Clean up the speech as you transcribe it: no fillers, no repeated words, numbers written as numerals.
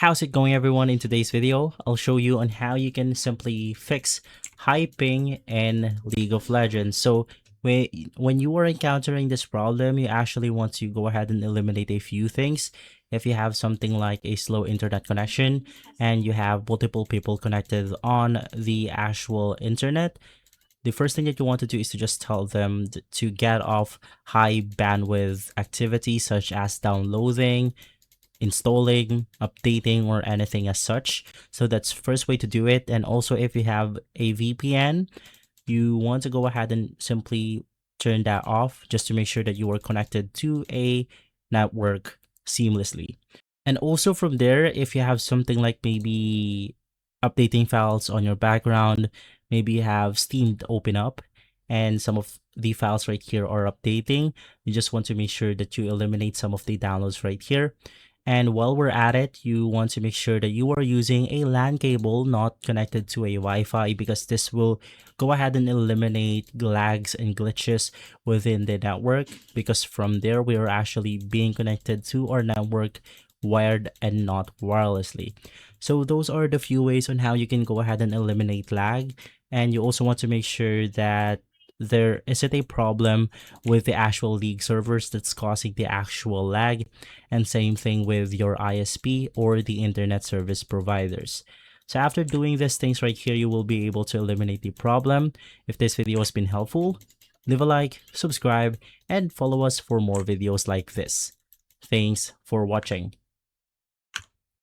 How's it going, everyone? In today's video, I'll show you on how you can simply fix high ping in League of Legends. So when you are encountering this problem, you actually want to go ahead and eliminate a few things. If you have something like a slow internet connection and you have multiple people connected on the actual internet, the first thing that you want to do is to just tell them to get off high bandwidth activities such as downloading, installing, updating, or anything as such. So that's first way to do it. And also, if you have a VPN, you want to go ahead and simply turn that off just to make sure that you are connected to a network seamlessly. And also from there, if you have something like maybe updating files on your background, maybe you have Steam open up and some of the files right here are updating, you just want to make sure that you eliminate some of the downloads right here. And while we're at it, you want to make sure that you are using a LAN cable, not connected to a Wi-Fi, because this will go ahead and eliminate lags and glitches within the network, because from there we are actually being connected to our network wired and not wirelessly. So those are the few ways on how you can go ahead and eliminate lag. And you also want to make sure that there isn't a problem with the actual league servers that's causing the actual lag, and same thing with your ISP or the internet service providers. So after doing these things right here, you will be able to eliminate the problem. If this video has been helpful, leave a like, subscribe, and follow us for more videos like this. Thanks for watching.